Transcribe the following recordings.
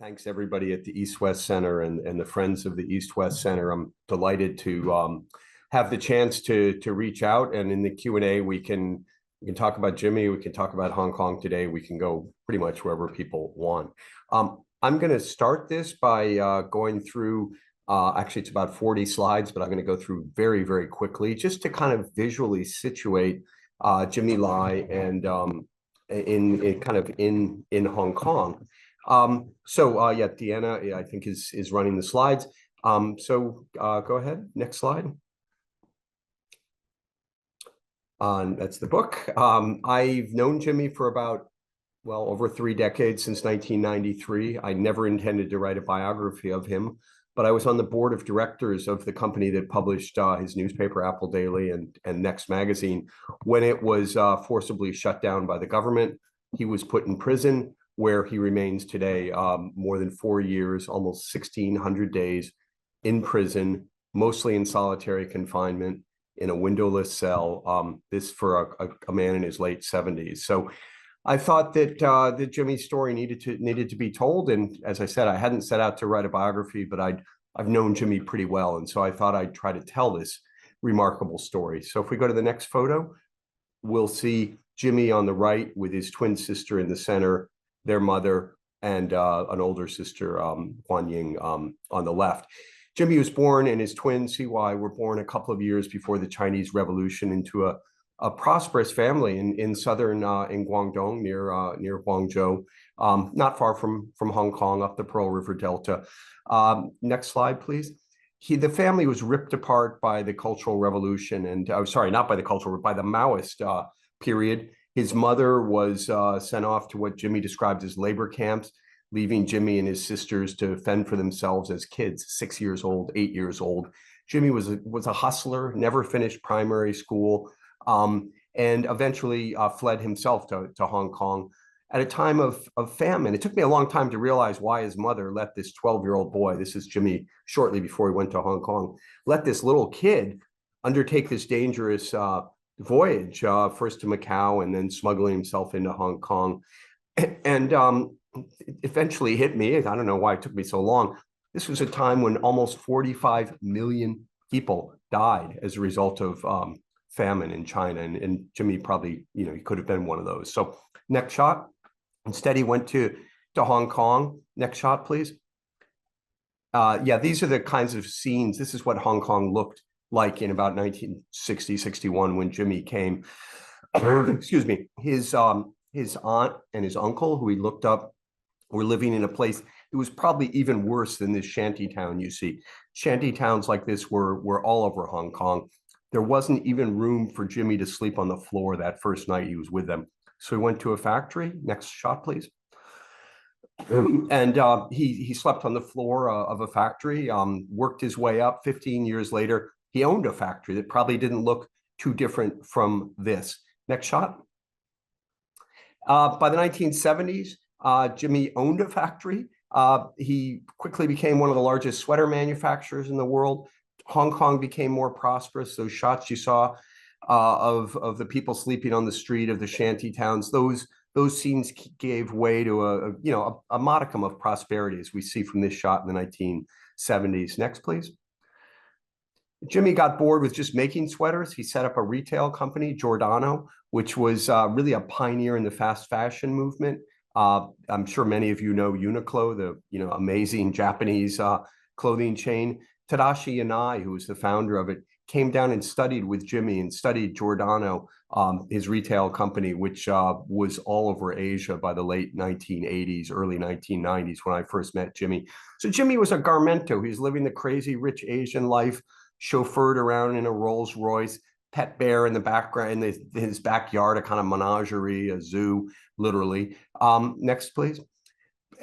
Thanks everybody at the East-West Center and the Friends of the East-West Center. I'm delighted to have the chance to reach out, and in the Q&A we can talk about Jimmy, we can talk about Hong Kong today, we can go pretty much wherever people want. I'm going to start this by going through, actually it's about 40 slides, but I'm going to go through very, very quickly just to kind of visually situate Jimmy Lai and in Hong Kong. Yeah, Deanna, I think is running the slides. Go ahead, next slide. That's the book. I've known Jimmy for about, well, over 3 decades, since 1993. I never intended to write a biography of him, but I was on the board of directors of the company that published his newspaper, Apple Daily, and Next Magazine. When it was forcibly shut down by the government, he was put in prison, where he remains today, more than 4 years, almost 1,600 days in prison, mostly in solitary confinement, in a windowless cell, this for a man in his late 70s. So I thought that that Jimmy's story needed to be told. And as I said, I hadn't set out to write a biography, but I've known Jimmy pretty well. And so I thought I'd try to tell this remarkable story. So if we go to the next photo, we'll see Jimmy on the right with his twin sister in the center, their mother, and an older sister, Guan Ying, on the left. Jimmy was born, and his twin, CY, were born a couple of years before the Chinese Revolution into a prosperous family in southern in Guangdong, near Guangzhou, not far from Hong Kong, up the Pearl River Delta. Next slide, please. The family was ripped apart by the Cultural Revolution, and sorry, not by the Cultural, by the Maoist period. His mother was sent off to what Jimmy described as labor camps, leaving Jimmy and his sisters to fend for themselves as kids, 6 years old, 8 years old. Jimmy was a hustler, never finished primary school, and eventually fled himself to Hong Kong at a time of famine. It took me a long time to realize why his mother let this 12-year-old boy, this is Jimmy shortly before he went to Hong Kong, let this little kid undertake this dangerous voyage, first to Macau and then smuggling himself into Hong Kong. And it eventually hit me, I don't know why it took me so long, this was a time when almost 45 million people died as a result of famine in China, and Jimmy probably, he could have been one of those. So next shot. Instead, he went to Hong Kong. Next shot, please. Yeah, these are the kinds of scenes. This is what Hong Kong looked like in about 1960, 61 when Jimmy came. Excuse me. His aunt and his uncle, who he looked up, were living in a place that was probably even worse than this shanty town you see. Shanty towns like this were all over Hong Kong. There wasn't even room for Jimmy to sleep on the floor that first night he was with them. So he went to a factory. Next shot, please. And he slept on the floor of a factory, worked his way up. 15 years later, he owned a factory that probably didn't look too different from this. Next shot. By the 1970s, Jimmy owned a factory. He quickly became one of the largest sweater manufacturers in the world. Hong Kong became more prosperous. Those shots you saw of the people sleeping on the street of the shanty towns, those scenes gave way to a modicum of prosperity, as we see from this shot in the 1970s. Next, please. Jimmy got bored with just making sweaters. He set up a retail company, Giordano, which was really a pioneer in the fast fashion movement. I'm sure many of you know Uniqlo, the amazing Japanese clothing chain. Tadashi Yanai, who was the founder of it, came down and studied with Jimmy and studied Giordano, his retail company, which was all over Asia by the late 1980s, early 1990s when I first met Jimmy. So Jimmy was a garmento. He was living the crazy rich Asian life, chauffeured around in a Rolls Royce, pet bear in the background, in his backyard, a kind of menagerie, a zoo, literally. Next, please.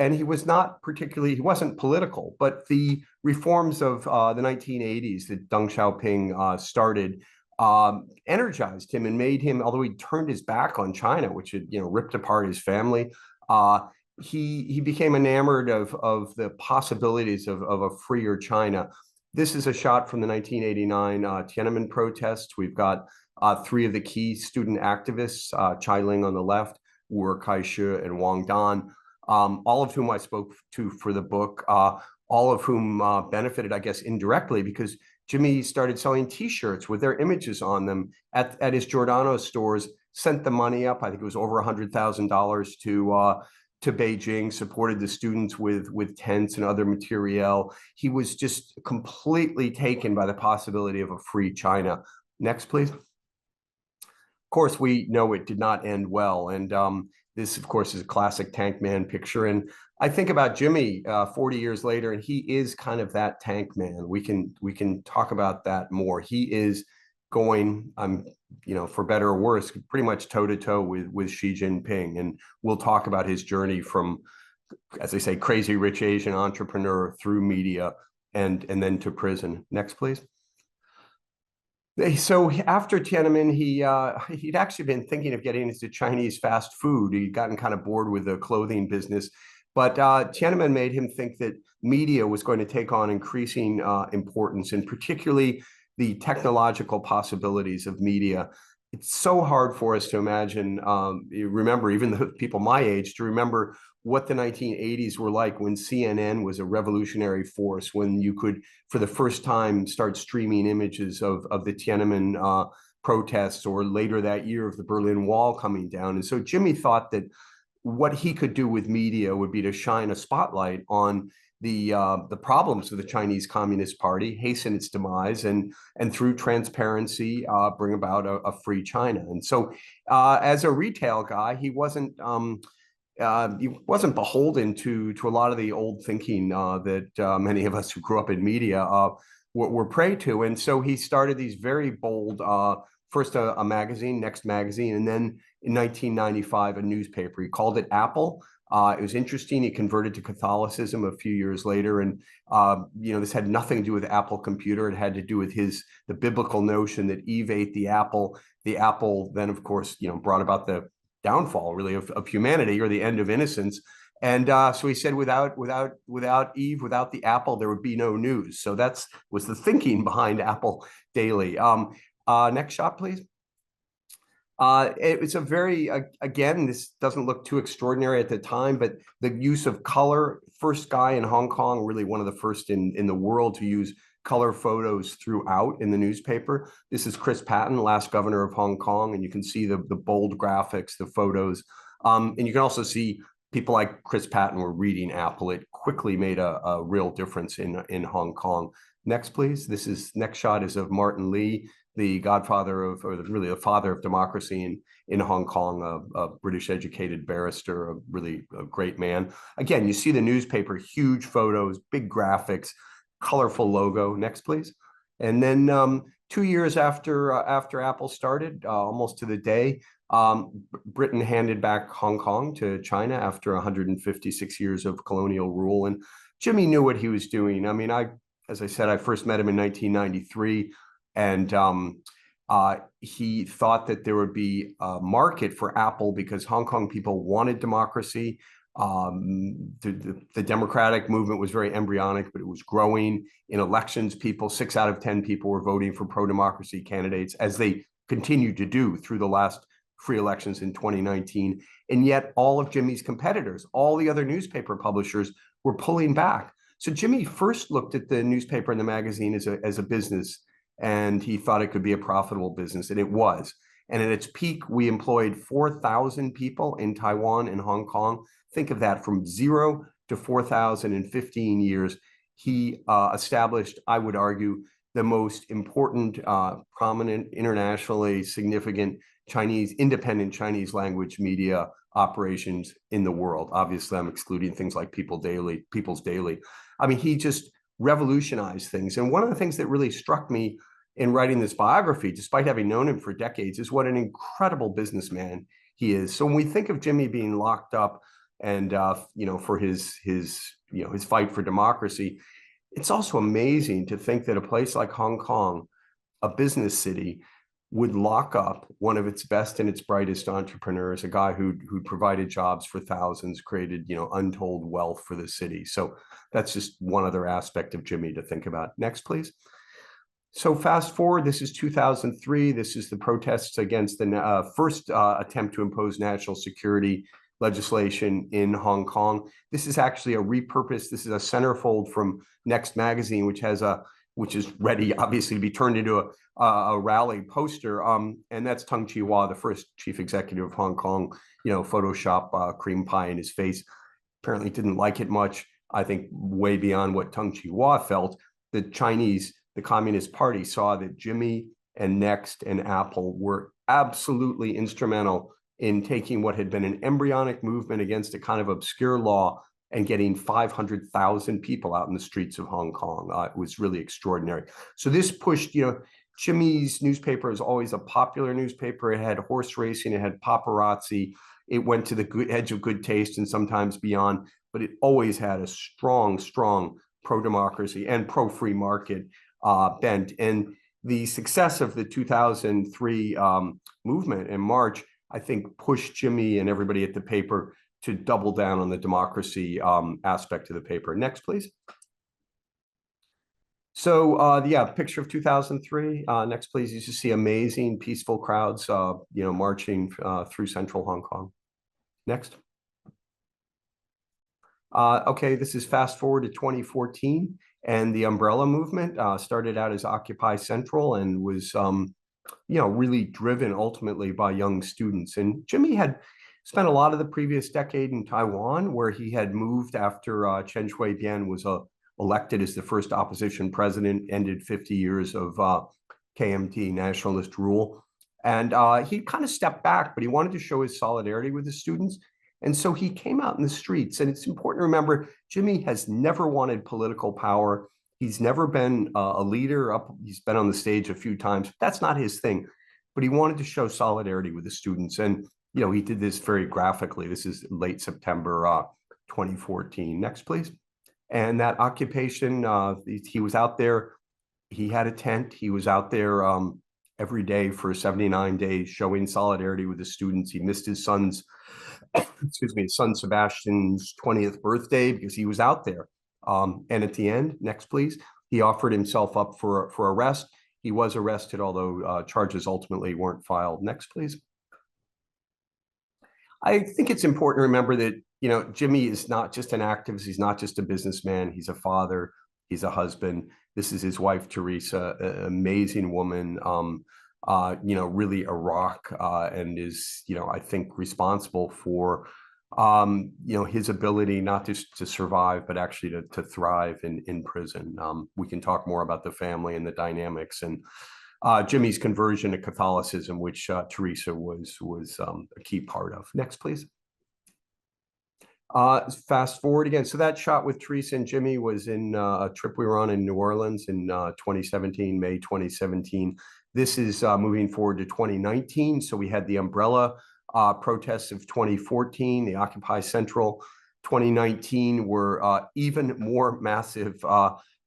And he wasn't political, but the reforms of the 1980s that Deng Xiaoping started energized him and made him, although he turned his back on China, which had ripped apart his family, he became enamored of the possibilities of a freer China. This is a shot from the 1989 Tiananmen protests. We've got 3 of the key student activists, Chai Ling on the left, Wu Kai-shi, and Wang Dan, all of whom I spoke to for the book, all of whom benefited, I guess, indirectly, because Jimmy started selling T-shirts with their images on them at his Giordano stores, sent the money up. I think it was over $100,000 to Beijing, supported the students with tents and other materiel. He was just completely taken by the possibility of a free China. Next, please. Of course, we know it did not end well. And this, of course, is a classic tank man picture. And I think about Jimmy 40 years later, and he is kind of that tank man. We can talk about that more. He is going, for better or worse, pretty much toe to toe with Xi Jinping. And we'll talk about his journey from, as they say, crazy rich Asian entrepreneur through media and then to prison. Next, please. So after Tiananmen, he'd actually been thinking of getting into Chinese fast food. He'd gotten kind of bored with the clothing business, but Tiananmen made him think that media was going to take on increasing importance, and particularly the technological possibilities of media. It's so hard for us to imagine, remember, even the people my age, to remember what the 1980s were like when CNN was a revolutionary force, when you could, for the first time, start streaming images of the Tiananmen protests, or later that year of the Berlin Wall coming down. And so Jimmy thought that what he could do with media would be to shine a spotlight on the problems of the Chinese Communist Party, hasten its demise, and through transparency bring about a free China. And so, as a retail guy, he wasn't beholden to a lot of the old thinking that many of us who grew up in media were prey to. And so he started these very bold, first a magazine, Next Magazine, and then in 1995 a newspaper. He called it Apple. It was interesting. He converted to Catholicism a few years later, and this had nothing to do with Apple Computer. It had to do with the biblical notion that Eve ate the apple. The apple then, of course, brought about the downfall, really, of humanity, or the end of innocence. And so he said, without Eve, without the apple, there would be no news. So was the thinking behind Apple Daily. Next shot, please. It's a very, again, this doesn't look too extraordinary at the time, but the use of color, first guy in Hong Kong, really one of the first in the world to use color photos throughout in the newspaper. This is Chris Patton, last governor of Hong Kong, and you can see the bold graphics, the photos. And you can also see people like Chris Patton were reading Apple. It quickly made a real difference in Hong Kong. Next, please. Next shot is of Martin Lee, the godfather of, or really the father of democracy in Hong Kong, a British educated barrister, a great man. Again, you see the newspaper, huge photos, big graphics, colorful logo. Next, please. And then 2 years after Apple started, almost to the day, Britain handed back Hong Kong to China after 156 years of colonial rule. And Jimmy knew what he was doing. I mean, as I said, I first met him in 1993. And he thought that there would be a market for Apple because Hong Kong people wanted democracy. The democratic movement was very embryonic, but it was growing. In elections, 6 out of 10 people were voting for pro-democracy candidates, as they continued to do through the last free elections in 2019. And yet all of Jimmy's competitors, all the other newspaper publishers, were pulling back. So Jimmy first looked at the newspaper and the magazine as a business, and he thought it could be a profitable business, and it was. And at its peak, we employed 4,000 people in Taiwan and Hong Kong. Think of that, from 0 to 4,000 in 15 years. He established, I would argue, the most important, prominent, internationally significant independent Chinese language media operations in the world. Obviously, I'm excluding things like People's Daily. I mean, he just revolutionized things. And one of the things that really struck me in writing this biography, despite having known him for decades, is what an incredible businessman he is. So when we think of Jimmy being locked up and for his fight for democracy, it's also amazing to think that a place like Hong Kong, a business city, would lock up one of its best and its brightest entrepreneurs, a guy who provided jobs for thousands, created untold wealth for the city. So that's just one other aspect of Jimmy to think about. Next, please. So fast forward, this is 2003. This is the protests against the first attempt to impose national security legislation in Hong Kong. This is actually a repurposed, this is a centerfold from Next Magazine, which is ready, obviously, to be turned into a rally poster. And that's Tung Chee-hwa, the first chief executive of Hong Kong, Photoshop cream pie in his face. Apparently didn't like it much. I think way beyond what Tung Chee-hwa felt. The Communist Party saw that Jimmy and Next and Apple were absolutely instrumental in taking what had been an embryonic movement against a kind of obscure law and getting 500,000 people out in the streets of Hong Kong. It was really extraordinary. So this pushed, Jimmy's newspaper is always a popular newspaper. It had horse racing, it had paparazzi, it went to the edge of good taste and sometimes beyond, but it always had a strong pro-democracy and pro-free market bent. And the success of the 2003 movement in March, I think, pushed Jimmy and everybody at the paper to double down on the democracy aspect of the paper. Next, please. So yeah, picture of 2003. Next, please. You see amazing, peaceful crowds, marching through central Hong Kong. Next. Okay, this is fast forward to 2014, and the umbrella movement started out as Occupy Central and was, really driven ultimately by young students. And Jimmy had spent a lot of the previous decade in Taiwan, where he had moved after Chen Shui-bian was elected as the first opposition president, ended 50 years of KMT, nationalist rule. And he kind of stepped back, but he wanted to show his solidarity with the students. And so he came out in the streets. And it's important to remember, Jimmy has never wanted political power. He's never been a leader. He's been on the stage a few times. That's not his thing. But he wanted to show solidarity with the students. And, he did this very graphically. This is late September 2014. Next, please. And that occupation, he was out there. He had a tent. He was out there every day for 79 days, showing solidarity with the students. He missed his son's, his son Sebastian's 20th birthday because he was out there. And at the end, next please, he offered himself up for arrest. He was arrested, although charges ultimately weren't filed. Next, please. I think it's important to remember that, Jimmy is not just an activist. He's not just a businessman. He's a father. He's a husband. This is his wife, Teresa, an amazing woman, really a rock, and is, I think responsible for, his ability not just to survive, but actually to thrive in prison. We can talk more about the family and the dynamics and Jimmy's conversion to Catholicism, which Teresa was a key part of. Next, please. Fast forward again. So that shot with Teresa and Jimmy was in a trip we were on in New Orleans in 2017, May 2017. This is moving forward to 2019. So we had the umbrella protests of 2014, the Occupy Central. 2019 were even more massive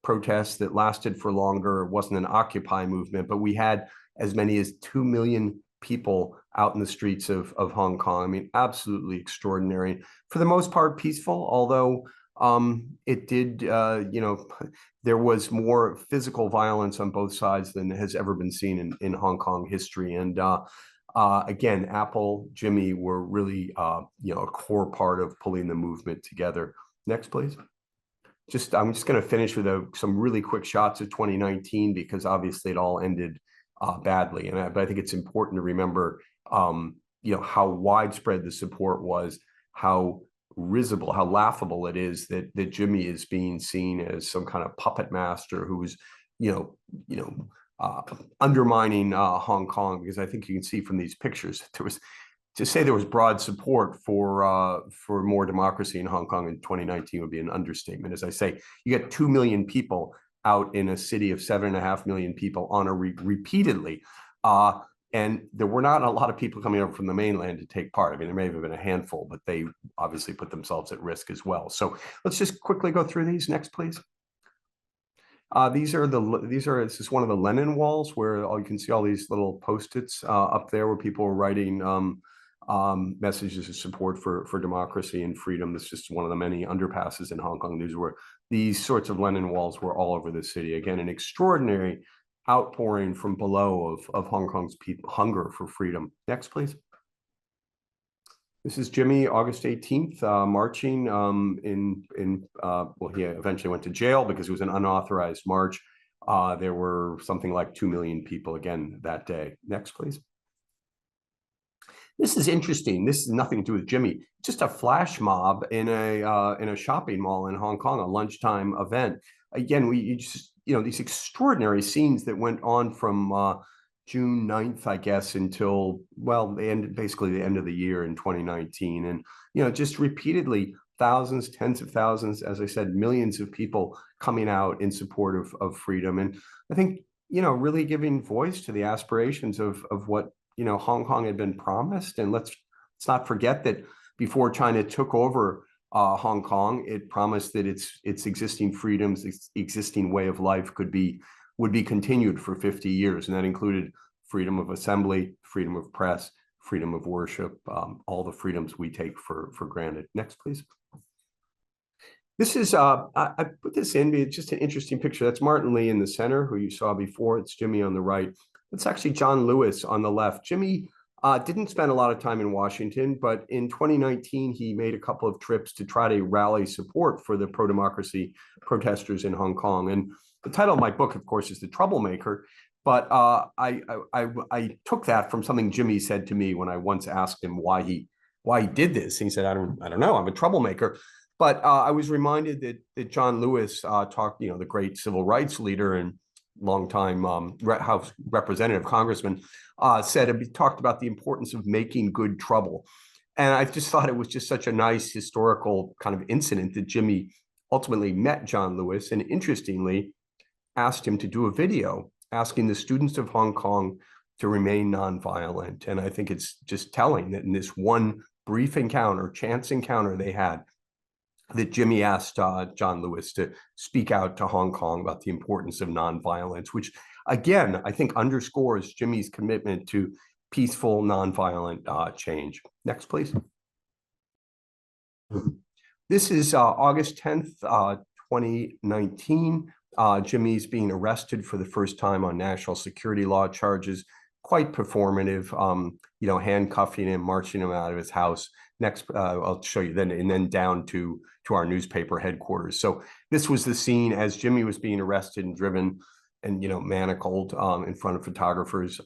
protests that lasted for longer. It wasn't an Occupy movement, but we had as many as 2 million people out in the streets of Hong Kong. I mean, absolutely extraordinary. For the most part, peaceful, although it did, there was more physical violence on both sides than has ever been seen in Hong Kong history. And again, Apple, Jimmy were really, a core part of pulling the movement together. Next, please. I'm just going to finish with some really quick shots of 2019 because obviously it all ended badly. But I think it's important to remember, how widespread the support was, how risible, how laughable it is that Jimmy is being seen as some kind of puppet master who's, undermining Hong Kong. Because I think you can see from these pictures to say there was broad support for more democracy in Hong Kong in 2019 would be an understatement. As I say, you get 2 million people out in a city of 7.5 million people on repeatedly. And there were not a lot of people coming over from the mainland to take part. I mean, there may have been a handful, but they obviously put themselves at risk as well. So let's just quickly go through these. Next, please. This is one of the Lenin walls where you can see all these little Post-its up there where people are writing messages of support for democracy and freedom. This is just one of the many underpasses in Hong Kong. These sorts of Lenin walls were all over the city. Again, an extraordinary outpouring from below of Hong Kong's people, hunger for freedom. Next, please. This is Jimmy, August 18th, marching well, he eventually went to jail because it was an unauthorized march. There were something like 2 million people again that day. Next, please. This is interesting. This is nothing to do with Jimmy. Just a flash mob in a shopping mall in Hong Kong, a lunchtime event. Again, you just, these extraordinary scenes that went on from June 9th, I guess, until, well, basically the end of the year in 2019. And, just repeatedly thousands, tens of thousands, as I said, millions of people coming out in support of freedom. And I think, really giving voice to the aspirations of what Hong Kong had been promised. And let's not forget that before China took over Hong Kong, it promised that its existing freedoms, its existing way of life would be continued for 50 years. And that included freedom of assembly, freedom of press, freedom of worship, all the freedoms we take for granted. Next, please. This is, I put this in, it's just an interesting picture. That's Martin Lee in the center, who you saw before. It's Jimmy on the right. It's actually John Lewis on the left. Jimmy didn't spend a lot of time in Washington, but in 2019, he made a couple of trips to try to rally support for the pro-democracy protesters in Hong Kong. And the title of my book, of course, is The Troublemaker. But I took that from something Jimmy said to me when I once asked him why he did this. He said, I don't know, I'm a troublemaker. But I was reminded that John Lewis talked, the great civil rights leader and longtime House representative, congressman, talked about the importance of making good trouble. And I just thought it was just such a nice historical kind of incident that Jimmy ultimately met John Lewis and interestingly asked him to do a video asking the students of Hong Kong to remain nonviolent. And I think it's just telling that in this one brief encounter, chance encounter they had, that Jimmy asked John Lewis to speak out to Hong Kong about the importance of nonviolence, which again, I think underscores Jimmy's commitment to peaceful, nonviolent change. Next, please. This is August 10th, 2019. Jimmy's being arrested for the first time on national security law charges, quite performative, handcuffing him, marching him out of his house. Next, I'll show you then, and then down to our newspaper headquarters. So this was the scene as Jimmy was being arrested and driven and, manacled in front of photographers.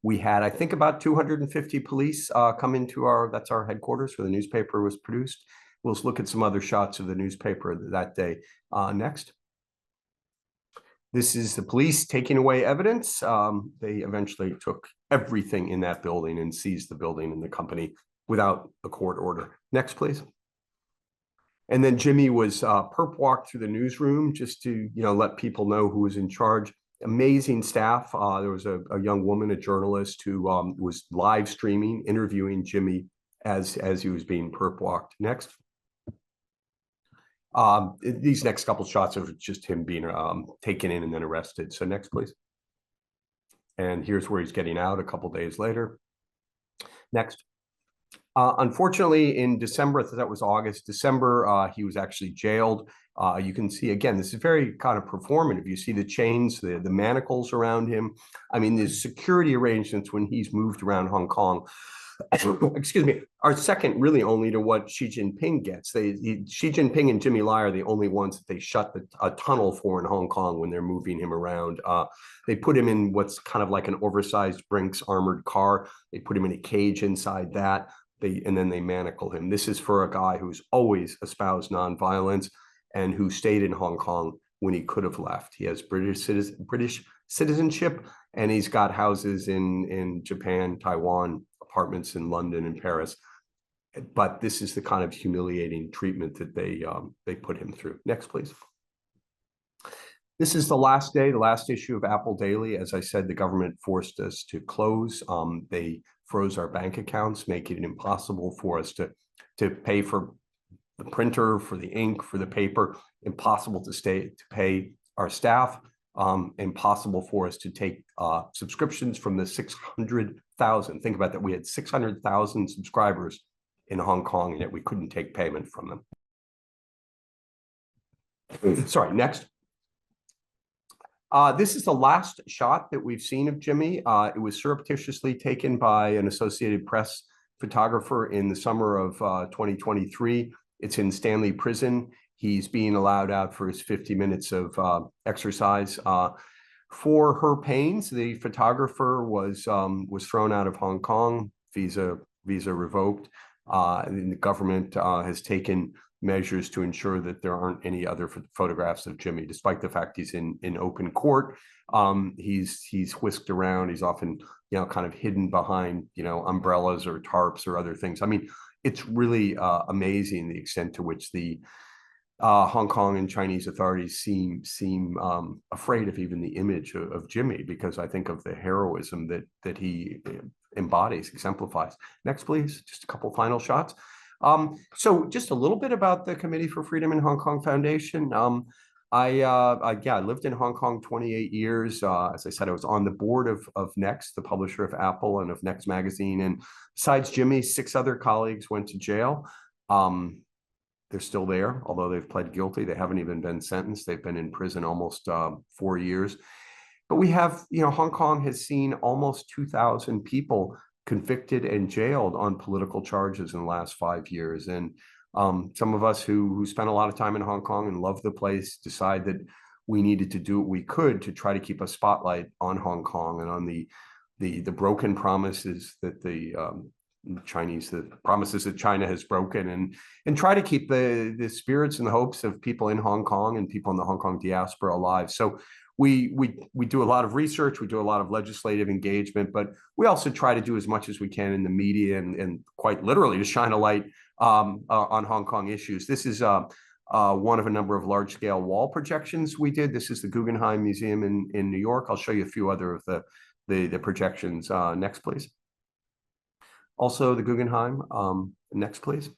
We had, I think, about 250 police come into that's our headquarters where the newspaper was produced. We'll look at some other shots of the newspaper that day. Next. This is the police taking away evidence. They eventually took everything in that building and seized the building and the company without a court order. Next, please. And then Jimmy was perp walked through the newsroom just to let people know who was in charge. Amazing staff. There was a young woman, a journalist, who was live streaming, interviewing Jimmy as he was being perp walked. Next. These next couple shots are just him being taken in and then arrested. So next, please. And here's where he's getting out a couple days later. Next. Unfortunately, in December, that was August, December, he was actually jailed. You can see, again, this is very kind of performative. You see the chains, the manacles around him. I mean, the security arrangements when he's moved around Hong Kong, excuse me, are second really only to what Xi Jinping gets. Xi Jinping and Jimmy Lai are the only ones that they shut a tunnel for in Hong Kong when they're moving him around. They put him in what's kind of like an oversized Brinks armored car. They put him in a cage inside that. And then they manacle him. This is for a guy who's always espoused nonviolence and who stayed in Hong Kong when he could have left. He has British citizenship, and he's got houses in Japan, Taiwan, apartments in London and Paris. But this is the kind of humiliating treatment that they put him through. Next, please. This is the last day, the last issue of Apple Daily. As I said, the government forced us to close. They froze our bank accounts, making it impossible for us to pay for the printer, for the ink, for the paper, impossible to pay our staff, impossible for us to take subscriptions from the 600,000. Think about that. We had 600,000 subscribers in Hong Kong, and yet we couldn't take payment from them. Sorry, next. This is the last shot that we've seen of Jimmy. It was surreptitiously taken by an Associated Press photographer in the summer of 2023. It's in Stanley Prison. He's being allowed out for his 50 minutes of exercise. For her pains, the photographer was thrown out of Hong Kong, visa revoked. And the government has taken measures to ensure that there aren't any other photographs of Jimmy, despite the fact he's in open court. He's whisked around. He's often, kind of hidden behind, umbrellas or tarps or other things. I mean, it's really amazing the extent to which the Hong Kong and Chinese authorities seem afraid of even the image of Jimmy, because I think of the heroism that he embodies, exemplifies. Next, please. Just a couple final shots. So just a little bit about the Committee for Freedom in Hong Kong Foundation. I lived in Hong Kong 28 years. As I said, I was on the board of Next, the publisher of Apple and of Next magazine. And besides Jimmy, 6 other colleagues went to jail. They're still there, although they've pled guilty. They haven't even been sentenced. They've been in prison almost 4 years. But we have, Hong Kong has seen almost 2,000 people convicted and jailed on political charges in the last 5 years. And some of us who spent a lot of time in Hong Kong and love the place decide that we needed to do what we could to try to keep a spotlight on Hong Kong and on the broken promises that the promises that China has broken, and try to keep the spirits and the hopes of people in Hong Kong and people in the Hong Kong diaspora alive. So we do a lot of research, we do a lot of legislative engagement, but we also try to do as much as we can in the media and quite literally to shine a light on Hong Kong issues. This is one of a number of large-scale wall projections we did. This is the Guggenheim Museum in New York. I'll show you a few other of the projections. Next, please. Also, the Guggenheim. Next, please.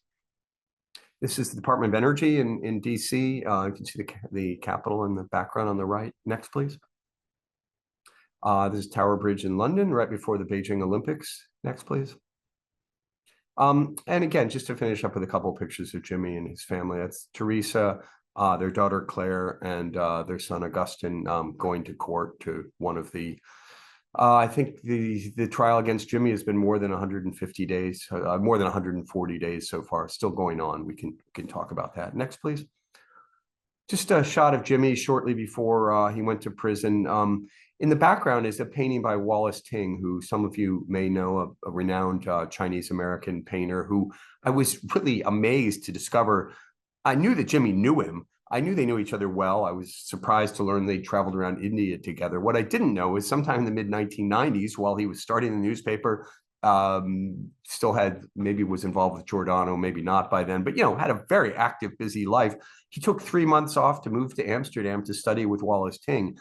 This is the Department of Energy in DC. You can see the Capitol in the background on the right. Next, please. This is Tower Bridge in London, right before the Beijing Olympics. Next, please. And again, just to finish up with a couple of pictures of Jimmy and his family. That's Teresa, their daughter Claire, and their son Augustine going to court to one of the I think the trial against Jimmy has been more than 150 days, more than 140 days so far, still going on. We can talk about that. Next, please. Just a shot of Jimmy shortly before he went to prison. In the background is a painting by Wallace Ting, who some of you may know, a renowned Chinese-American painter who I was really amazed to discover. I knew that Jimmy knew him. I knew they knew each other well. I was surprised to learn they traveled around India together. What I didn't know is sometime in the mid-1990s, while he was starting the newspaper, still had, maybe was involved with Giordano, maybe not by then, but, had a very active, busy life. He took 3 months off to move to Amsterdam to study with Wallace Ting.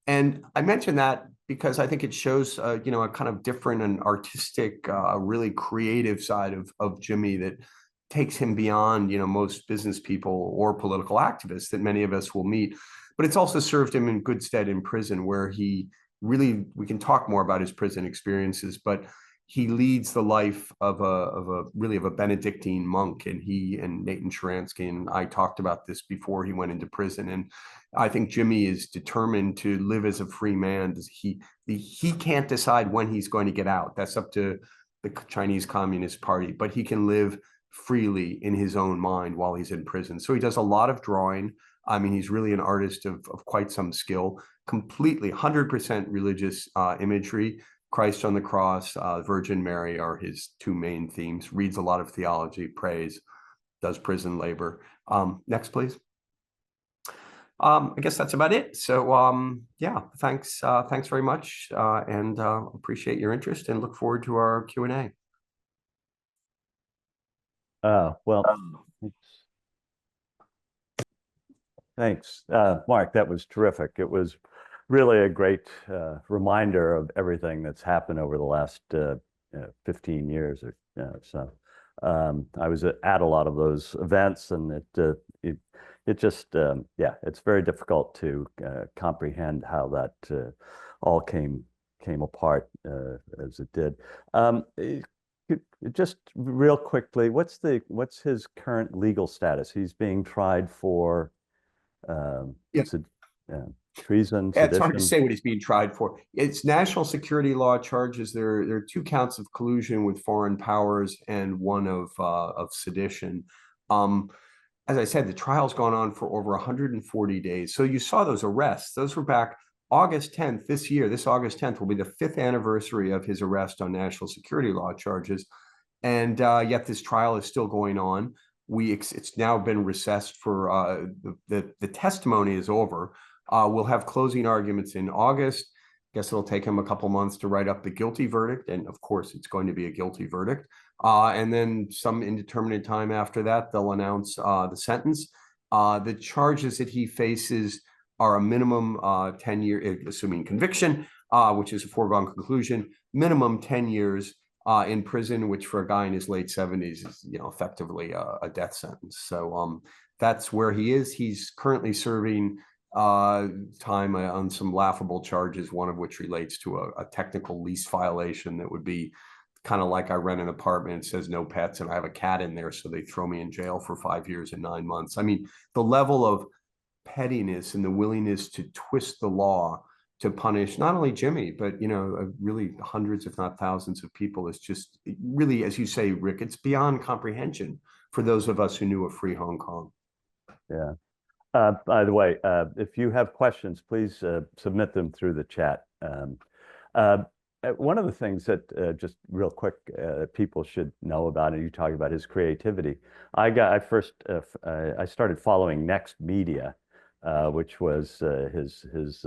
And I mention that because I think it shows, a kind of different and artistic, really creative side of Jimmy that takes him beyond, most business people or political activists that many of us will meet. But it's also served him in good stead in prison, where he really, we can talk more about his prison experiences, but he leads the life of a Benedictine monk. And he and Nathan Sharansky and I talked about this before he went into prison. And I think Jimmy is determined to live as a free man. He can't decide when he's going to get out. That's up to the Chinese Communist Party, but he can live freely in his own mind while he's in prison. So he does a lot of drawing. I mean, he's really an artist of quite some skill, completely 100% religious imagery. Christ on the cross, Virgin Mary are his 2 main themes. Reads a lot of theology, prays, does prison labor. Next, please. I guess that's about it. So yeah, thanks very much, and appreciate your interest and look forward to our Q&A. Well, thanks, Mark. That was terrific. It was really a great reminder of everything that's happened over the last 15 years or so. I was at a lot of those events, and it just yeah, it's very difficult to comprehend how that all came apart as it did. Just real quickly, what's his current legal status? He's being tried for treason, Yeah, it's hard to sedition. say what he's being tried for. It's national security law charges. There are two counts of collusion with foreign powers and one of sedition. Um, as I said, the trial's gone on for over 140 days. So you saw those arrests. Those were back August 10th this year. This August 10th will be the 5th anniversary of his arrest on national security law charges. And yet this trial is still going on. It's now been recessed for the testimony is over. We'll have closing arguments in August. Guess it'll take him a couple months to write up the guilty verdict, and of course, it's going to be a guilty verdict. And then some indeterminate time after that, they'll announce the sentence. The charges that he faces are a minimum 10-year, assuming conviction, which is a foregone conclusion, minimum 10 years in prison, which for a guy in his late 70s is, effectively a death sentence. So that's where he is. He's currently serving time on some laughable charges, one of which relates to a technical lease violation that would be kind of like I rent an apartment, it says no pets, and I have a cat in there, so they throw me in jail for 5 years and 9 months. I mean, the level of pettiness and the willingness to twist the law to punish not only Jimmy, but really hundreds, if not thousands of people is just really, as you say, Rick, it's beyond comprehension for those of us who knew a free Hong Kong. Yeah. By the way, if you have questions, please submit them through the chat. One of the things that just real quick people should know about, and you talk about his creativity. I started following Next Media, which was his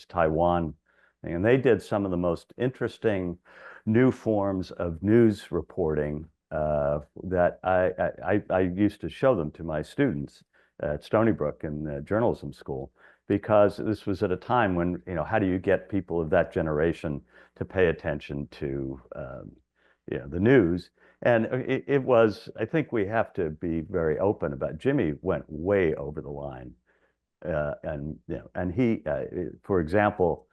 Taiwan thing, and they did some of the most interesting new forms of news reporting that I used to show them to my students at Stony Brook in journalism school, because this was at a time when, how do you get people of that generation to pay attention to, the news? And it was, I think we have to be very open about, Jimmy went way over the line. And he, for example,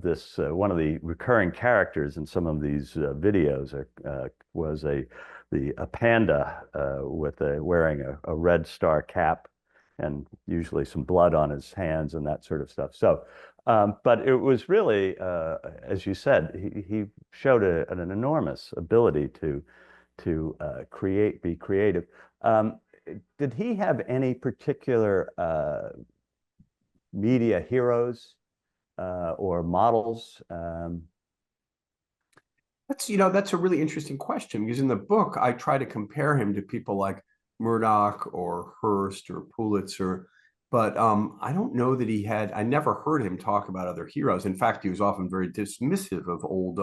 this one of the recurring characters in some of these videos was a panda wearing a red star cap and usually some blood on his hands and that sort of stuff. So, but it was really, as you said, he showed an enormous ability to be creative. Did he have any particular media heroes or models? That's a really interesting question, because in the book I try to compare him to people like Murdoch or Hearst or Pulitzer, but I don't know that I never heard him talk about other heroes. In fact, he was often very dismissive of old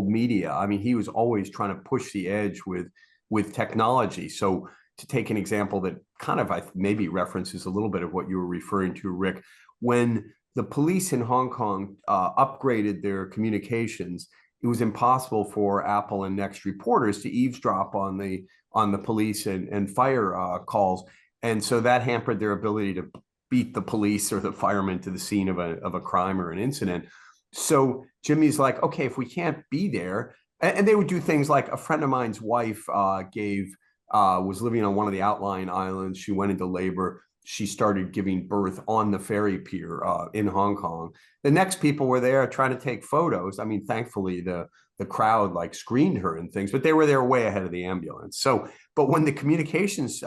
media. I mean, he was always trying to push the edge with technology. So to take an example that kind of maybe references a little bit of what you were referring to, Rick, when the police in Hong Kong upgraded their communications, it was impossible for Apple and Next reporters to eavesdrop on the police and fire calls, and so that hampered their ability to beat the police or the firemen to the scene of a crime or an incident. So Jimmy's like, okay, if we can't be there, and they would do things like, a friend of mine's wife was living on one of the outlying islands. She went into labor. She started giving birth on the ferry pier in Hong Kong. The next people were there trying to take photos. I mean, thankfully the crowd screened her and things, but they were there way ahead of the ambulance. So, but when the communications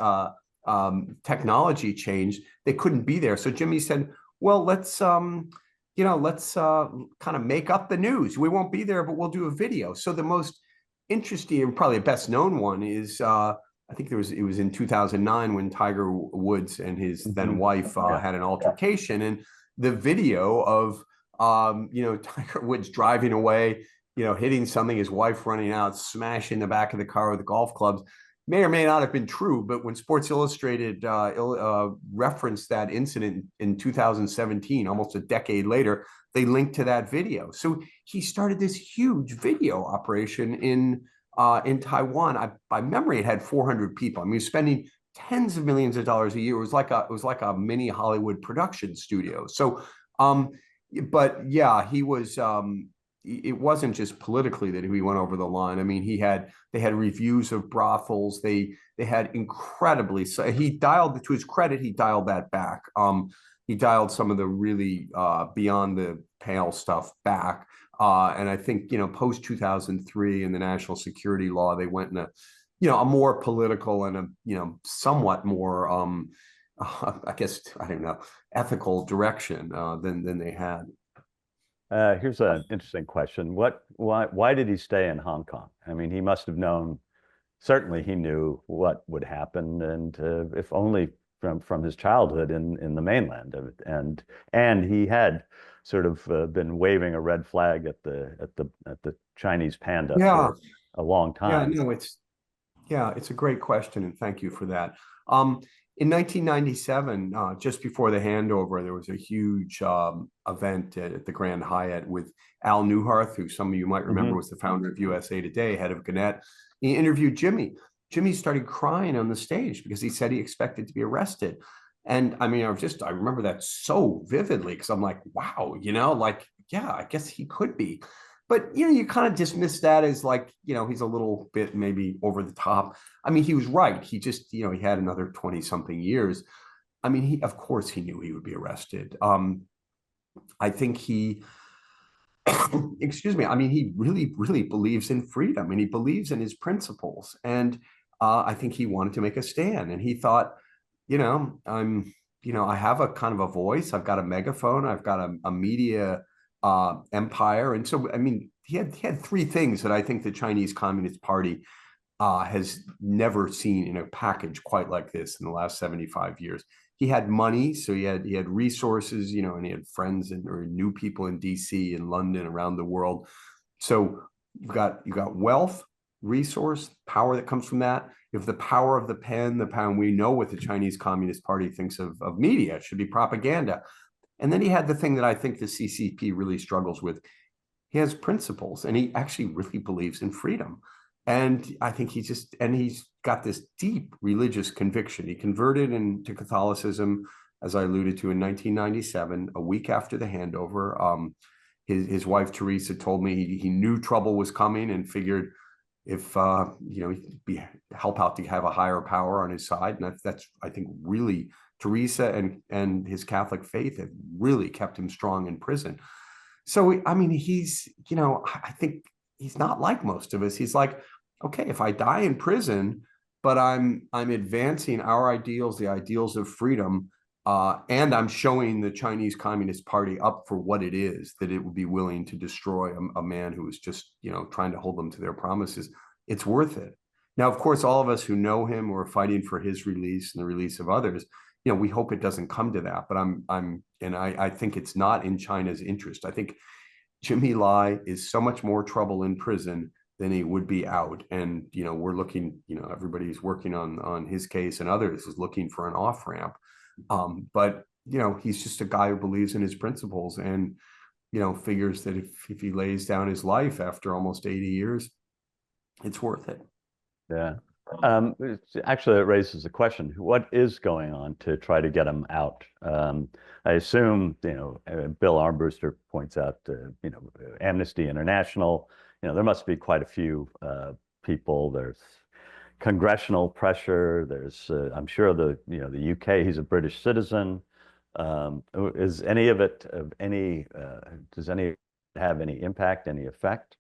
technology changed, they couldn't be there. So Jimmy said, well, let's kind of make up the news. We won't be there, but we'll do a video. So the most interesting and probably the best known one is I think it was in 2009 when Tiger Woods and his then wife had an altercation, and the video of Tiger Woods driving away, hitting something, his wife running out, smashing the back of the car with the golf clubs, may or may not have been true. But when Sports Illustrated referenced that incident in 2017, almost a decade later, they linked to that video. So he started this huge video operation in Taiwan. By memory, it had 400 people. I mean, he was spending tens of millions of dollars a year. It was like a mini Hollywood production studio. So, but yeah, he was. It wasn't just politically that he went over the line. I mean, they had reviews of brothels. They had incredibly. So he dialed, to his credit, he dialed that back. he dialed some of the really beyond the pale stuff back. And I think, post 2003 and the national security law, they went in a more political and somewhat more, I guess, I don't know, ethical direction than they had. Here's an interesting question. Why did he stay in Hong Kong? I mean, he must have known, certainly he knew what would happen, and if only from his childhood in the mainland, and he had sort of been waving a red flag at the Chinese panda Yeah, for a long yeah, time. no, it's a great question, and thank you for that. In 1997, just before the handover, there was a huge event at the Grand Hyatt with Al Newharth, who some of you might remember Hmm. was the founder of USA Today, head of Gannett. He interviewed Jimmy. Jimmy started crying on the stage because he said he expected to be arrested. And I mean, I remember that so vividly because I'm like, wow, like, yeah, I guess he could be. But you kind of dismiss that as like, he's a little bit maybe over the top. I mean, he was right. He just, he had another 20 something years. I mean, of course he knew he would be arrested. I think he, excuse me, I mean, he really, really believes in freedom and he believes in his principles. And I think he wanted to make a stand and he thought, I have a kind of a voice. I've got a megaphone. I've got a media empire. And so, I mean, he had three things that I think the Chinese Communist Party has never seen in a package quite like this in the last 75 years. He had money, so he had resources, and he had friends or knew people in DC and London, around the world. So you got wealth, resource, power that comes from that. You have the power of the pen, the power. We know what the Chinese Communist Party thinks of media. It should be propaganda. And then he had the thing that I think the CCP really struggles with. He has principles and he actually really believes in freedom. And I think he's got this deep religious conviction. He converted into Catholicism, as I alluded to, in 1997, a week after the handover. His wife, Teresa, told me he knew trouble was coming and figured if he'd help out to have a higher power on his side. And that's I think really Teresa and his Catholic faith have really kept him strong in prison. So I mean, I think he's not like most of us. He's like, okay, if I die in prison, but I'm advancing our ideals, the ideals of freedom, and I'm showing the Chinese Communist Party up for what it is, that it would be willing to destroy a man who is just trying to hold them to their promises. It's worth it. Now, of course, all of us who know him or are fighting for his release and the release of others, we hope it doesn't come to that. But I think it's not in China's interest. I think Jimmy Lai is so much more trouble in prison than he would be out. And, we're looking, everybody's working on his case and others is looking for an off ramp. But, he's just a guy who believes in his principles and, figures that if he lays down his life after almost 80 years, it's worth it. Yeah. Actually, it raises the question, what is going on to try to get him out? I assume, Bill Armbruster points out, Amnesty International, there must be quite a few people. There's congressional pressure. There's, I'm sure the UK, he's a British citizen. Is any of it does any have any impact, any effect?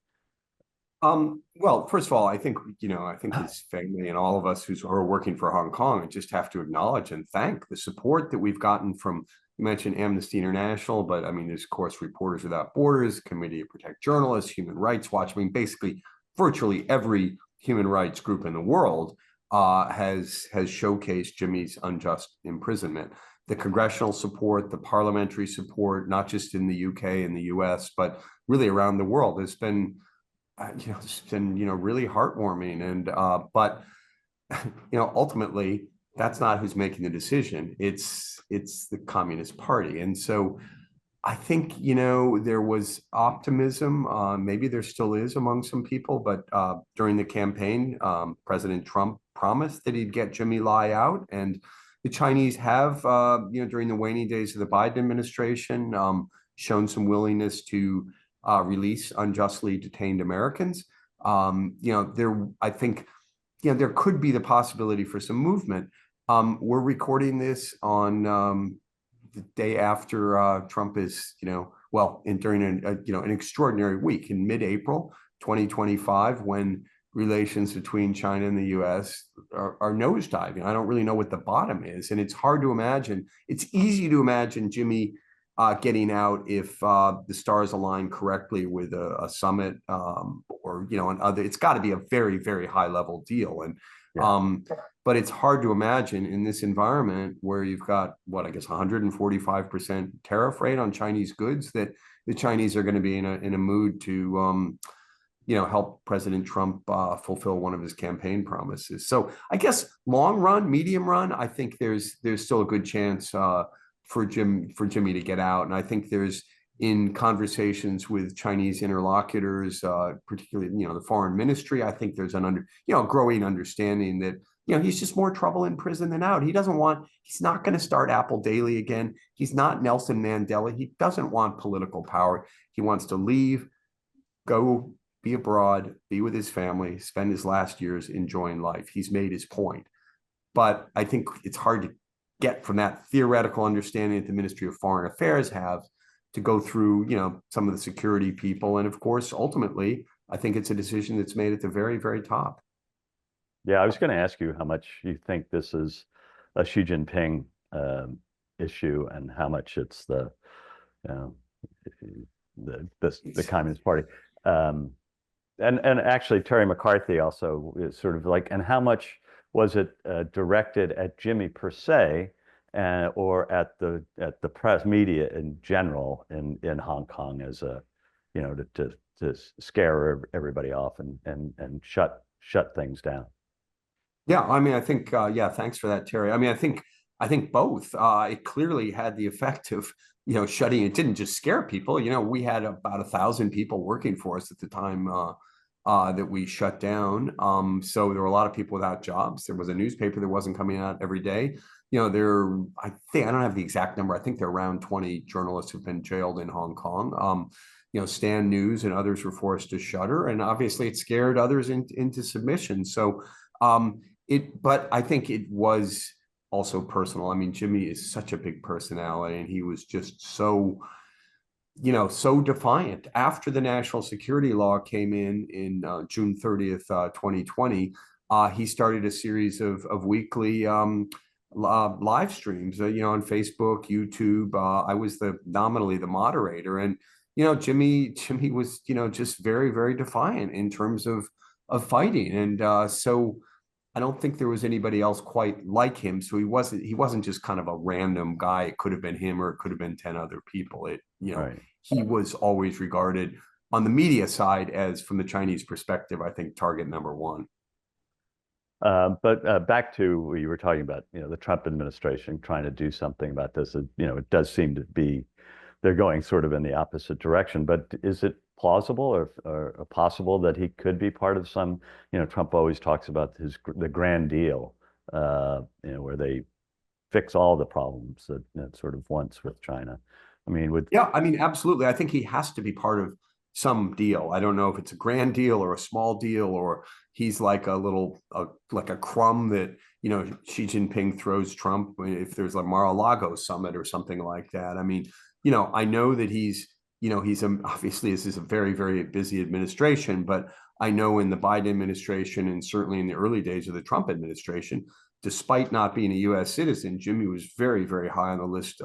Well, first of all, I think his family and all of us who are working for Hong Kong just have to acknowledge and thank the support that we've gotten from, you mentioned Amnesty International, but I mean, there's of course Reporters Without Borders, Committee to Protect Journalists, Human Rights Watch. I mean, basically, virtually every human rights group in the world has showcased Jimmy's unjust imprisonment. The congressional support, the parliamentary support, not just in the UK and the US, but really around the world, has been it's been really heartwarming. And but ultimately that's not who's making the decision. It's the Communist Party. And so I think there was optimism, maybe there still is among some people, but during the campaign, President Trump promised that he'd get Jimmy Lai out, and the Chinese have during the waning days of the Biden administration shown some willingness to release unjustly detained Americans. I think, there could be the possibility for some movement. We're recording this on the day after Trump is, well, during an extraordinary week in mid-April 2025, when relations between China and the U.S. are nosediving. I don't really know what the bottom is, and it's hard to imagine. It's easy to imagine Jimmy getting out if the stars align correctly with a summit, or an other. It's got to be a very, very high level deal, and but it's hard to imagine in this environment where you've got what I guess 145% tariff rate on Chinese goods, that the Chinese are going to be in a mood to help President Trump fulfill one of his campaign promises. So I guess long run, medium run, I think there's still a good chance for Jimmy to get out. And I think there's, in conversations with Chinese interlocutors, particularly the foreign ministry, I think there's an growing understanding that he's just more trouble in prison than out. He's not going to start Apple Daily again. He's not Nelson Mandela. He doesn't want political power. He wants to leave, go be abroad, be with his family, spend his last years enjoying life. He's made his point. But I think it's hard to get from that theoretical understanding that the Ministry of Foreign Affairs have to go through, some of the security people. And of course, ultimately, I think it's a decision that's made at the very, very top. Yeah, I was going to ask you how much you think this is a Xi Jinping issue and how much it's the Communist Party. And actually, Terry McCarthy also is sort of like, and how much was it directed at Jimmy per se, or at the press media in general in Hong Kong as a, to scare everybody off and shut things down? Yeah, I mean, I think thanks for that, Terry. I mean, I think both. It clearly had the effect of shutting. It didn't just scare people. We had about 1,000 people working for us at the time that we shut down. So there were a lot of people without jobs. There was a newspaper that wasn't coming out every day. I think I don't have the exact number. I think there are around 20 journalists who've been jailed in Hong Kong. Stand News and others were forced to shutter, and obviously it scared others into submission. So but I think it was also personal. I mean, Jimmy is such a big personality, and he was just so defiant. After the national security law came in June 30th, 2020, he started a series of weekly live streams, on Facebook, YouTube. I was nominally the moderator, and Jimmy was just very, very defiant in terms of fighting, and so I don't think there was anybody else quite like him. So he wasn't just kind of a random guy. It could have been him, or it could have been 10 other people. Right. He was always regarded on the media side as, from the Chinese perspective, I think, target number one. But back to what you were talking about, the Trump administration trying to do something about this. It does seem to be they're going sort of in the opposite direction. But is it plausible or possible that he could be part of some? Trump always talks about the grand deal, where they fix all the problems that sort of once with China. I mean, absolutely. I think he has to be part of some deal. I don't know if it's a grand deal or a small deal, or he's like like a crumb that Xi Jinping throws Trump if there's a Mar-a-Lago summit or something like that. I mean, I know that he's obviously this is a very, very busy administration, but I know in the Biden administration, and certainly in the early days of the Trump administration, despite not being a U.S. citizen, Jimmy was very, very high on the list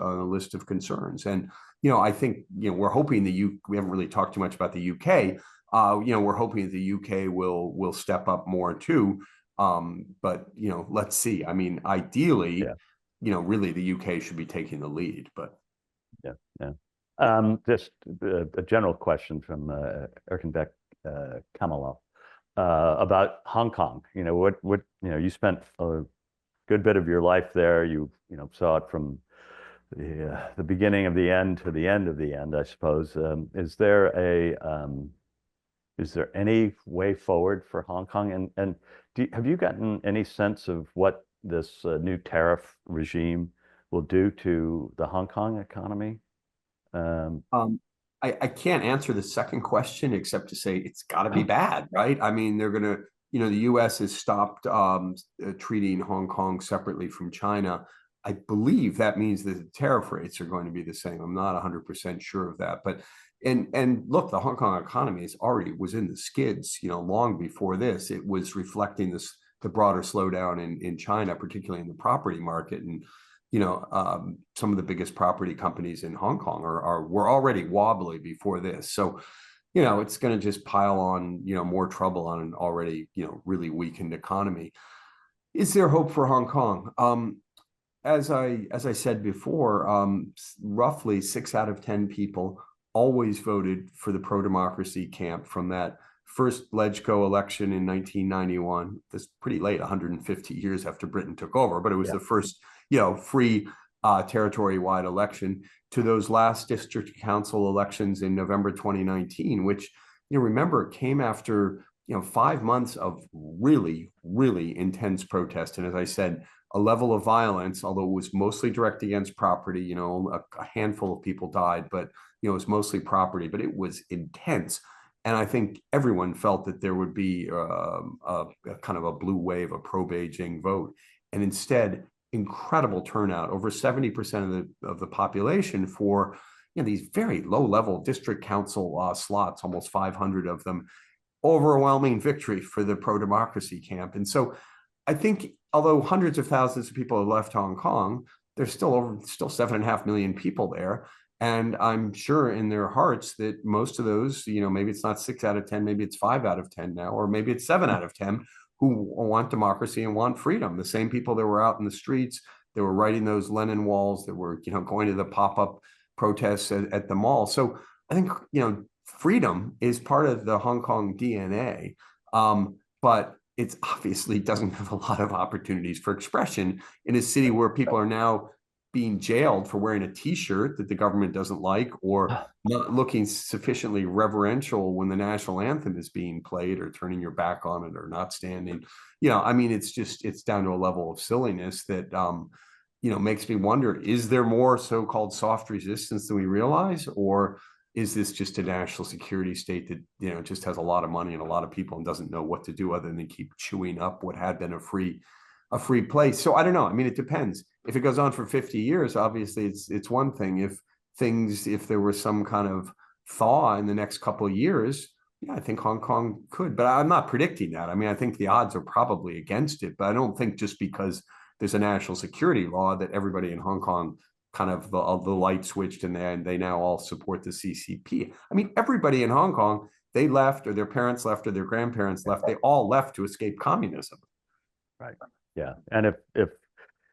of concerns. And I think we're hoping we haven't really talked too much about the UK. We're hoping that the UK will step up more too. But let's see. I mean, ideally, really the UK should be taking the lead. But just a general question from Erkenbeck Kamala about Hong Kong. What you spent a good bit of your life there. You saw it from the beginning of the end to the end of the end, I suppose. Is there any way forward for Hong Kong? And have you gotten any sense of what this new tariff regime will do to the Hong Kong economy? I can't answer the second question except to say it's got to be bad, right? I mean, they're going to, the U.S. has stopped treating Hong Kong separately from China. I believe that means that the tariff rates are going to be the same. I'm not 100% sure of that, but and look, the Hong Kong economy is already was in the skids, long before this. It was reflecting the broader slowdown in China, particularly in the property market, and some of the biggest property companies in Hong Kong were already wobbly before this. So, it's going to just pile on, more trouble on an already, really weakened economy. Is there hope for Hong Kong? As I said before, roughly 6 out of 10 people always voted for the pro-democracy camp from that first LegCo election in 1991. That's pretty late, 150 years after Britain took over, but it was the first, free territory-wide election, to those last district council elections in November 2019, which, remember, came after 5 months of really, really intense protest. And as I said, a level of violence, although it was mostly direct against property, a handful of people died, but it was mostly property, but it was intense. And I think everyone felt that there would be a kind of a blue wave, a pro-Beijing vote. And instead, incredible turnout, over 70% of the population for these very low-level district council slots, almost 500 of them. Overwhelming victory for the pro-democracy camp. And so I think, although hundreds of thousands of people have left Hong Kong, there's still 7.5 million people there. And I'm sure in their hearts that most of those, maybe it's not 6 out of 10, maybe it's 5 out of 10 now, or maybe it's 7 out of 10 who want democracy and want freedom. The same people that were out in the streets, that were writing those Lenin walls, that were, going to the pop-up protests at the mall. So I think, freedom is part of the Hong Kong DNA, but it obviously doesn't have a lot of opportunities for expression in a city where people are now being jailed for wearing a T-shirt that the government doesn't like, or not looking sufficiently reverential when the national anthem is being played, or turning your back on it, or not standing. I mean, it's down to a level of silliness that makes me wonder, is there more so-called soft resistance than we realize, or is this just a national security state that just has a lot of money and a lot of people and doesn't know what to do other than keep chewing up what had been a free place? So I don't know. I mean, it depends. If it goes on for 50 years, obviously it's one thing. If there was some kind of thaw in the next couple of years, I think Hong Kong could, but I'm not predicting that. I mean, I think the odds are probably against it, but I don't think just because there's a national security law that everybody in Hong Kong kind of the light switched and they now all support the CCP. I mean, everybody in Hong Kong, they left, or their parents left, or their grandparents left. They all left to escape communism. Right. Yeah. And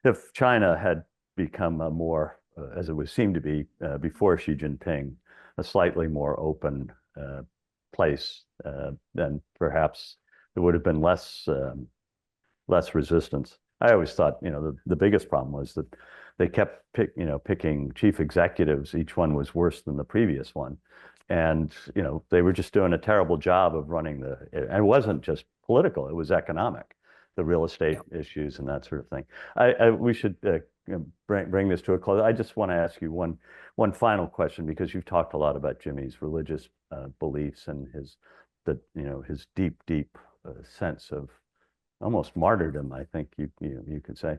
if China had become a more, as it would seem to be before Xi Jinping, a slightly more open place, then perhaps there would have been less resistance. I always thought, the biggest problem was that they kept picking chief executives. Each one was worse than the previous one. And, they were just doing a terrible job of running and it wasn't just political, it was economic, the real estate issues and that sort of thing. We should bring this to a close. I just want to ask you one final question, because you've talked a lot about Jimmy's religious beliefs and his deep sense of almost martyrdom, I think you could say.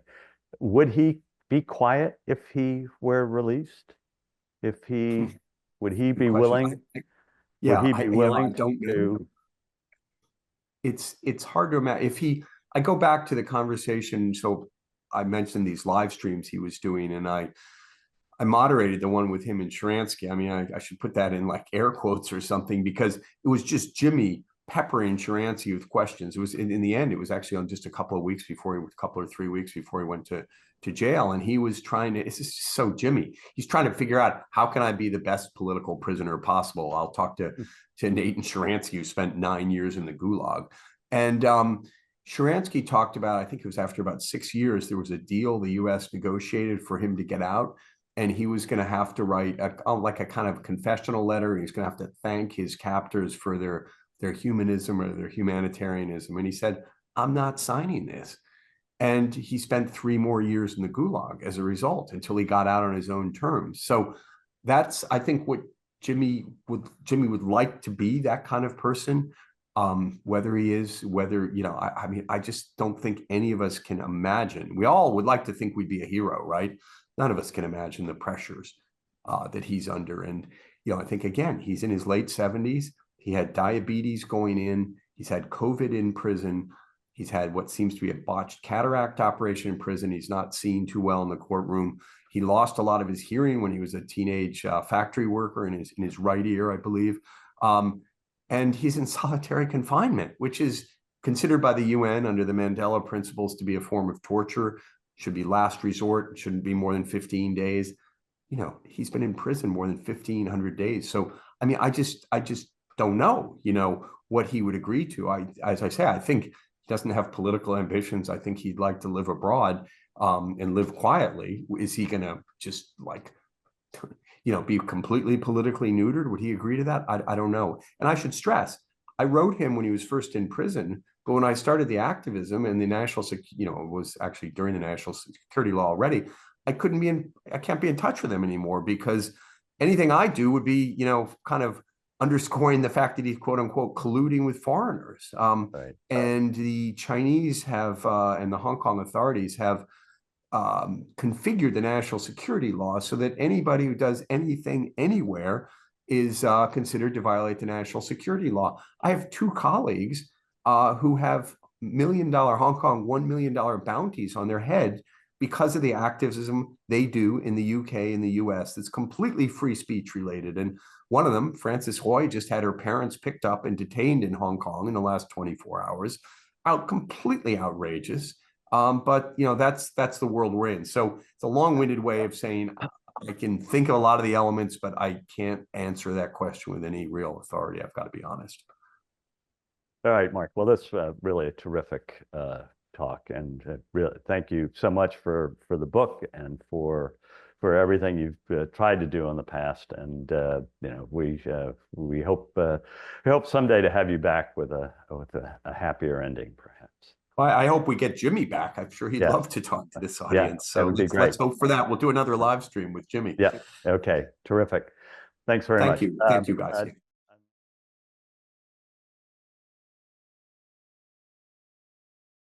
Would he be quiet if he were released? Would he be willing? Yeah, would he be willing I don't know. to? It's hard to imagine. I go back to the conversation. So I mentioned these live streams he was doing, and I moderated the one with him and Sharansky. I mean, I should put that in like air quotes or something, because it was just Jimmy peppering Sharansky with questions. It was in the end, it was actually on just a couple or 3 weeks before he went to jail. And he was trying to, it's just so Jimmy, he's trying to figure out, how can I be the best political prisoner possible? I'll talk to Nate and Sharansky, who spent 9 years in the gulag. And Sharansky talked about, I think it was after about 6 years, there was a deal the US negotiated for him to get out. And he was going to have to write like a kind of confessional letter. He was going to have to thank his captors for their humanism or their humanitarianism. And he said, I'm not signing this. And he spent 3 more years in the gulag as a result, until he got out on his own terms. So that's, I think, what Jimmy would like to be, that kind of person. Whether he is, whether, you know, I mean, I just don't think any of us can imagine. We all would like to think we'd be a hero, right? None of us can imagine the pressures that he's under. And, you know, I think, again, he's in his late 70s. He had diabetes going in. He's had COVID in prison. He's had what seems to be a botched cataract operation in prison. He's not seen too well in the courtroom. He lost a lot of his hearing when he was a teenage factory worker in his right ear, I believe. And he's in solitary confinement, which is considered by the UN under the Mandela principles to be a form of torture, should be last resort, shouldn't be more than 15 days. You know, he's been in prison more than 1,500 days. So, I mean, I just don't know, you know, what he would agree to. As I say, I think he doesn't have political ambitions. I think he'd like to live abroad and live quietly. Is he going to just like, you know, be completely politically neutered? Would he agree to that? I don't know. And I should stress, I wrote him when he was first in prison, but when I started the activism and the national, you know, it was actually during the national security law already, I can't be in touch with him anymore, because anything I do would be, you know, kind of underscoring the fact that he's quote unquote colluding with foreigners. And the Chinese have, and the Hong Kong authorities have configured the national security law so that anybody who does anything anywhere is considered to violate the national security law. I have two colleagues who have $1 million Hong Kong $1 million bounties on their head because of the activism they do in the UK and the US that's completely free speech related. And one of them, Frances Hoy, just had her parents picked up and detained in Hong Kong in the last 24 hours. Completely outrageous. But, you know, that's the world we're in. So it's a long-winded way of saying I can think of a lot of the elements, but I can't answer that question with any real authority. I've got to be honest. All right, Mark. Well, that's really a terrific talk, and really thank you so much for the book and for everything you've tried to do in the past. And you know, we hope someday to have you back with a happier ending, perhaps. I hope we get Jimmy back. I'm sure he'd love to talk to this audience. So let's hope for that. We'll do another live stream with Jimmy. Yeah. Okay. Terrific. Thanks very much. Thank you. Thank you, guys.